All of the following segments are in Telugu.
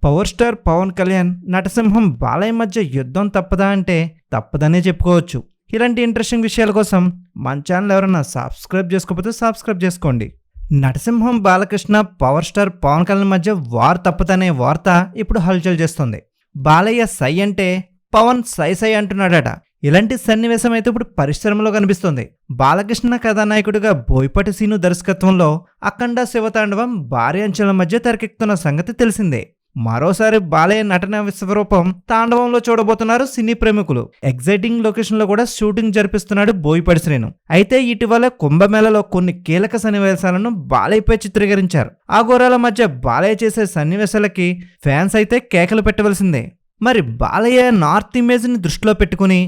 పవర్ స్టార్ పవన్ కళ్యాణ్ నటసింహం బాలయ్య మధ్య యుద్ధం తప్పదా అంటే తప్పదనే చెప్పుకోవచ్చు. ఇలాంటి ఇంట్రెస్టింగ్ విషయాల కోసం మన ఛానల్ ఎవరైనా సబ్స్క్రైబ్ చేసుకోకపోతే సబ్స్క్రైబ్ చేసుకోండి. నటసింహం బాలకృష్ణ పవర్ స్టార్ పవన్ కళ్యాణ్ మధ్య వార్ తప్పదనే వార్త ఇప్పుడు హల్చల్ చేస్తుంది. బాలయ్య సై అంటే పవన్ సై సై అంటున్నాడట. ఇలాంటి సన్నివేశం అయితే ఇప్పుడు పరిశ్రమలో కనిపిస్తుంది. బాలకృష్ణ కథానాయకుడిగా బోయపాటి సీను దర్శకత్వంలో అఖండ శివతాండవం భారీ అంచెల మధ్య తెరకెక్కుతున్న సంగతి తెలిసిందే. మరోసారి బాలయ్య నటన విశ్వరూపం తాండవంలో చూడబోతున్నారు సినీ ప్రేమికులు. ఎగ్జైటింగ్ లొకేషన్ లో కూడా షూటింగ్ జరిపిస్తున్నాడు బోయపాటి శ్రీను. అయితే ఇటీవల కుంభమేళలో కొన్ని కీలక సన్నివేశాలను బాలయ్యపై చిత్రీకరించారు. ఆ ఘోరాల మధ్య బాలయ్య చేసే సన్నివేశాలకి ఫ్యాన్స్ అయితే కేకలు పెట్టవలసిందే. మరి బాలయ్య నార్త్ ఇమేజ్ ని దృష్టిలో పెట్టుకుని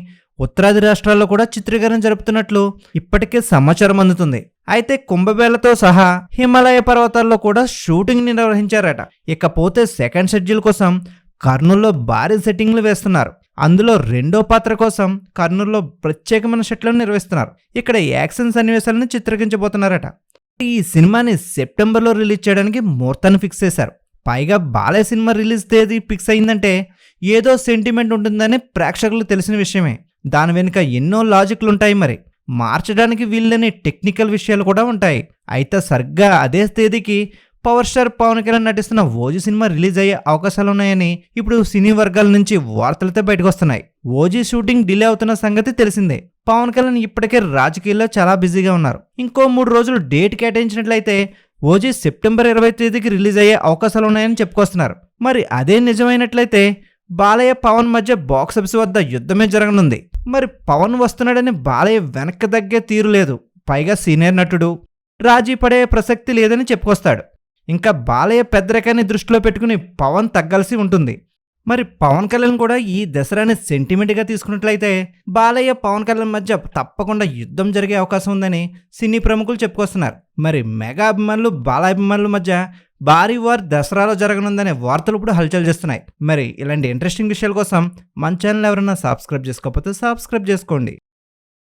ఉత్తరాది రాష్ట్రాల్లో కూడా చిత్రీకరణ జరుపుతున్నట్లు ఇప్పటికే సమాచారం అందుతుంది. అయితే కుంభమేళతో సహా హిమాలయ పర్వతాల్లో కూడా షూటింగ్ ని నిర్వహించారట. ఇకపోతే సెకండ్ షెడ్యూల్ కోసం కర్నూల్లో భారీ సెట్టింగ్లు వేస్తున్నారు. అందులో రెండో పాత్ర కోసం కర్నూల్లో ప్రత్యేకమైన సెట్లను నిర్వహిస్తున్నారు. ఇక్కడ యాక్షన్ సన్నివేశాలను చిత్రీకరించబోతున్నారట. ఈ సినిమాని సెప్టెంబర్లో రిలీజ్ చేయడానికి ముహూర్తాన్ని ఫిక్స్ చేశారు. పైగా బాలయ్య సినిమా రిలీజ్ తేదీ ఫిక్స్ అయిందంటే ఏదో సెంటిమెంట్ ఉంటుందని ప్రేక్షకులకు తెలిసిన విషయమే. దాని వెనుక ఎన్నో లాజిక్లు ఉంటాయి. మరి మార్చడానికి వీళ్ళని టెక్నికల్ విషయాలు కూడా ఉంటాయి. అయితే సరిగ్గా అదే తేదీకి పవర్ స్టార్ పవన్ కళ్యాణ్ నటిస్తున్న ఓజీ సినిమా రిలీజ్ అయ్యే అవకాశాలున్నాయని ఇప్పుడు సినీ వర్గాల నుంచి వార్తలతో బయటకు వస్తున్నాయి. ఓజీ షూటింగ్ డిలే అవుతున్న సంగతి తెలిసిందే. పవన్ కళ్యాణ్ ఇప్పటికే రాజకీయాల్లో చాలా బిజీగా ఉన్నారు. ఇంకో 3 రోజులు డేట్ కేటాయించినట్లయితే ఓజీ సెప్టెంబర్ 20 తేదీకి రిలీజ్ అయ్యే అవకాశాలున్నాయని చెప్పుకొస్తున్నారు. మరి అదే నిజమైనట్లయితే బాలయ్య పవన్ మధ్య బాక్సాఫీస్ వద్ద యుద్ధమే జరగనుంది. మరి పవన్ వస్తున్నాడని బాలయ్య వెనక్కి తగ్గే తీరు లేదు. పైగా సీనియర్ నటుడు, రాజీ పడే ప్రసక్తి లేదని చెప్పుకొస్తాడు. ఇంకా బాలయ్య పెద్దరికాన్ని దృష్టిలో పెట్టుకుని పవన్ తగ్గాల్సి ఉంటుంది. మరి పవన్ కళ్యాణ్ కూడా ఈ దసరాని సెంటిమెంట్గా తీసుకున్నట్లయితే బాలయ్య పవన్ కళ్యాణ్ మధ్య తప్పకుండా యుద్ధం జరిగే అవకాశం ఉందని సినీ ప్రముఖులు చెప్పుకొస్తున్నారు. మరి మెగా అభిమానులు బాలయ్య అభిమానుల మధ్య భారీ వార్ దసరాలో జరగనుందనే వార్తలు ఇప్పుడు హల్చల్ చేస్తున్నాయి. మరి ఇలాంటి ఇంట్రెస్టింగ్ విషయాల కోసం మన ఛానల్ ఎవరైనా సబ్స్క్రైబ్ చేసుకోకపోతే సబ్స్క్రైబ్ చేసుకోండి.